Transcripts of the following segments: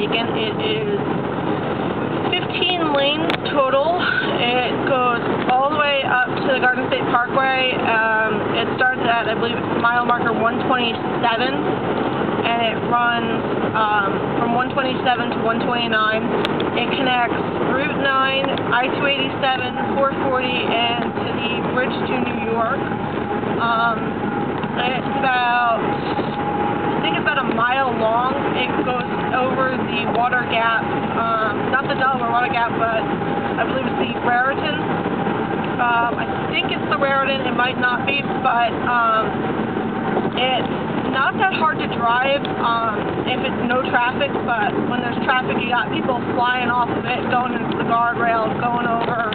mistaken. It is 15 lanes total. It goes all the way up to the Garden State Parkway. It starts at, I believe, mile marker 127, and it runs from 127 to 129. It connects Route 9, I-287, 440, and to the bridge to New York. It's about, I think it's about a mile long. It goes over the water gap, not the Delaware water gap, but I believe it's the Raritan. I think it's the Raritan, it might not be, but it's not that hard to drive if it's no traffic, but when there's traffic, you got people flying off of it, going into the guardrails, going over.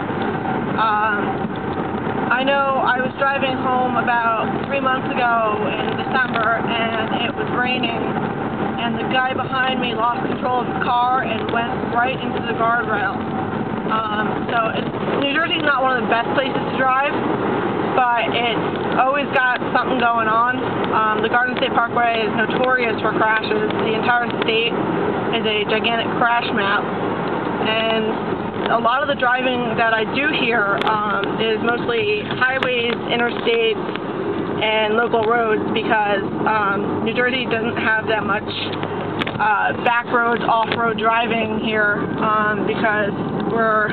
I know I was driving home about 3 months ago in December, and it was raining, and the guy behind me lost control of his car and went right into the guardrail. New Jersey's not one of the best places to drive, but it's always got something going on. The Garden State Parkway is notorious for crashes. The entire state is a gigantic crash map, and a lot of the driving that I do here is mostly highways, interstates, and local roads, because New Jersey doesn't have that much back roads, off-road driving here, because we're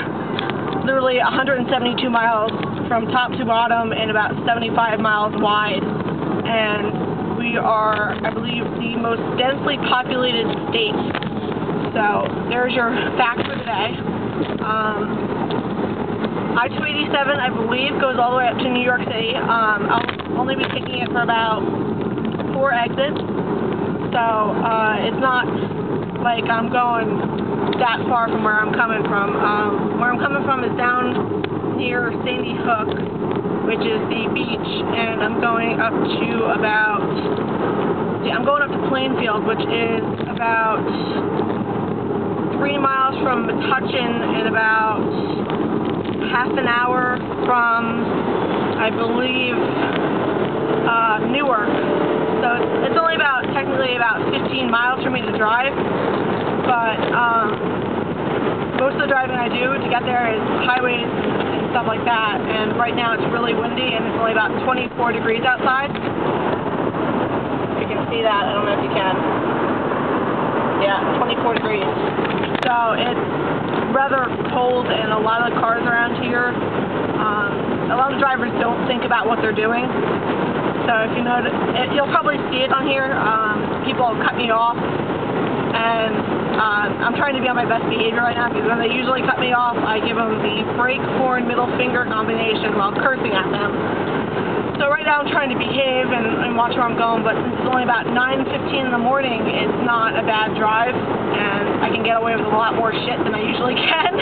literally 172 miles from top to bottom and about 75 miles wide, and we are, I believe, the most densely populated state. So there's your fact for today. I-287, I believe, goes all the way up to New York City. I'll only be taking it for about 4 exits, so it's not like I'm going that far from where I'm coming from. Where I'm coming from is down near Sandy Hook, which is the beach, and I'm going up to Plainfield, which is about 3 miles from Metuchen and about half an hour from, I believe, Newark. So it's only technically about 15 miles for me to drive, but most of the driving I do to get there is highways and stuff like that, and right now it's really windy and it's only about 24 degrees outside. You can see that, I don't know if you can. Yeah, 24 degrees. So it's rather cold, and a lot of the cars around here, a lot of drivers don't think about what they're doing. So if you notice, you'll probably see it on here. People cut me off, and I'm trying to be on my best behavior right now, because when they usually cut me off, I give them the brake, horn, middle finger combination while cursing at them. So right now I'm trying to behave and watch where I'm going, but since it's only about 9:15 in the morning, it's not a bad drive, and I can get away with a lot more shit than I usually can.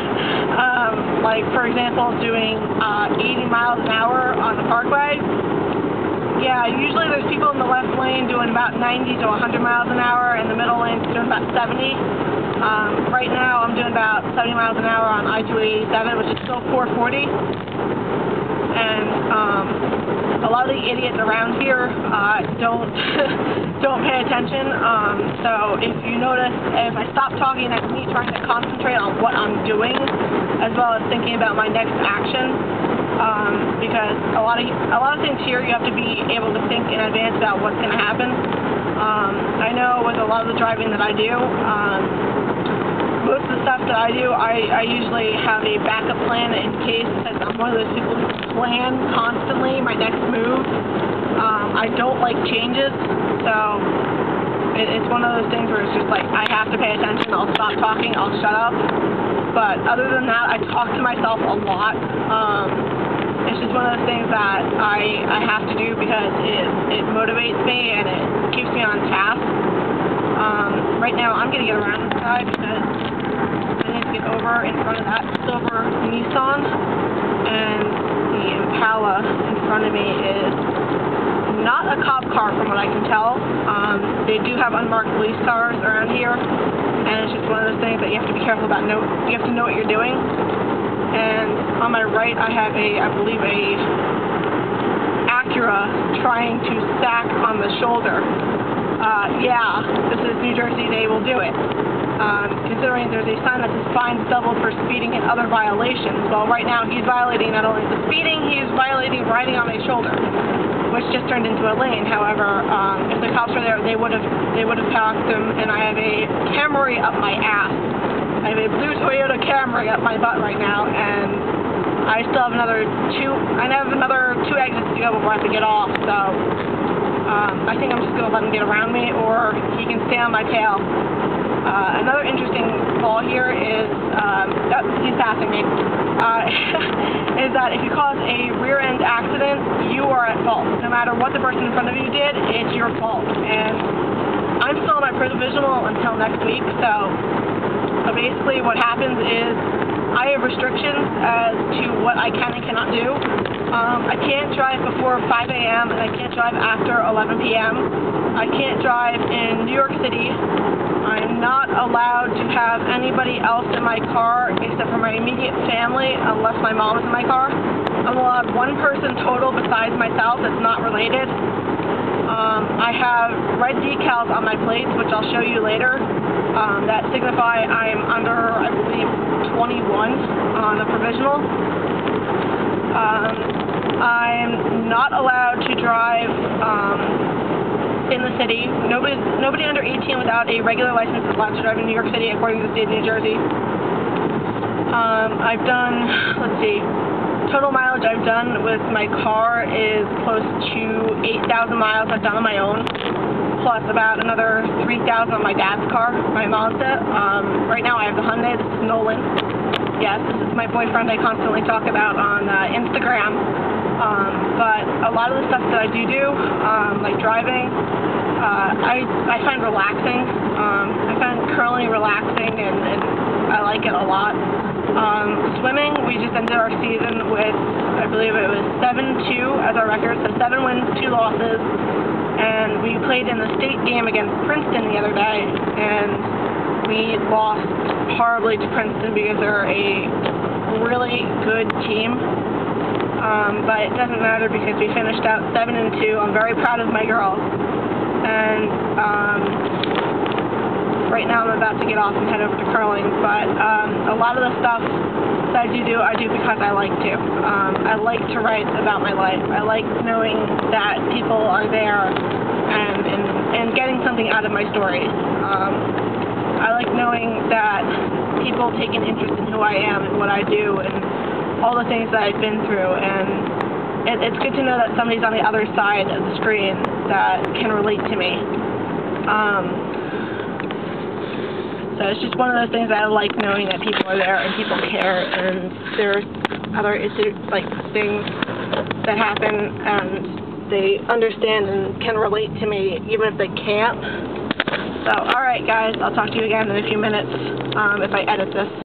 Like, for example, doing 80 miles an hour on the Parkway. Yeah, usually there's people in the left lane doing about 90 to 100 miles an hour, and the middle lane's doing about 70. Right now I'm doing about 70 miles an hour on I-287, which is still 440. And a lot of the idiots around here don't pay attention. So if you notice, if I stop talking, that's me trying to concentrate on what I'm doing, as well as thinking about my next action. Because a lot of things here, you have to be able to think in advance about what's going to happen. I know with a lot of the driving that I do, most of the stuff that I do, I usually have a backup plan in case, because I'm one of those people who plan constantly my next move. I don't like changes, so it's one of those things where it's just like, I have to pay attention, I'll stop talking, I'll shut up. But other than that, I talk to myself a lot. It's just one of those things that I have to do, because it motivates me and it keeps me on task. Right now I'm going to get around this guy because I need to get over in front of that silver Nissan, and the Impala in front of me is not a cop car from what I can tell. They do have unmarked police cars around here, and it's just one of those things that you have to be careful about. You have to know what you're doing. And on my right I have I believe a Acura trying to stack on the shoulder. Yeah, this is New Jersey, they will do it. considering there's a sign that says fines doubled for speeding and other violations. Well, right now he's violating not only the speeding, he's violating riding on my shoulder, which just turned into a lane. However, if the cops were there, they would have passed him, and I have a Camry up my ass. I have a blue Toyota Camry up my butt right now, and I still have another two exits to go before I have to get off. So I think I'm just going to let him get around me, or he can stay on my tail. Another interesting law here is, he's passing me, is that if you cause a rear-end accident, you are at fault. No matter what the person in front of you did, it's your fault. And I'm still on my provisional until next week, so basically what happens is I have restrictions as to what I can and cannot do. I can't drive before 5 a.m. and I can't drive after 11 p.m. I can't drive in New York City. I'm not allowed to have anybody else in my car except for my immediate family unless my mom is in my car. I'm allowed one person total besides myself that's not related. I have red decals on my plates, which I'll show you later, that signify I'm under, I believe, 21 on the provisional. I'm not allowed to drive in the city. Nobody under 18 without a regular license is allowed to drive in New York City, according to the state of New Jersey. I've done, let's see, total mileage I've done with my car is close to 8,000 miles I've done on my own, plus about another 3,000 on my dad's car, my Mazda. Right now I have the Hyundai. This is Nolan. Yes, this is my boyfriend I constantly talk about on Instagram. But a lot of the stuff that I do, like driving, I find relaxing. I find curling relaxing, and I like it a lot. Swimming, we just ended our season with, I believe it was 7-2 as our record, so 7 wins, 2 losses, and we played in the state game against Princeton the other day, and we lost horribly to Princeton because they're a really good team. But it doesn't matter because we finished out 7-2. I'm very proud of my girls. And right now I'm about to get off and head over to curling. But a lot of the stuff that I do because I like to. I like to write about my life. I like knowing that people are there and getting something out of my stories. I like knowing that people take an interest in who I am and what I do and all the things that I've been through, and it's good to know that somebody's on the other side of the screen that can relate to me. So it's just one of those things that I like, knowing that people are there and people care, and there's other issues, like things that happen, and they understand and can relate to me even if they can't. So alright guys, I'll talk to you again in a few minutes if I edit this.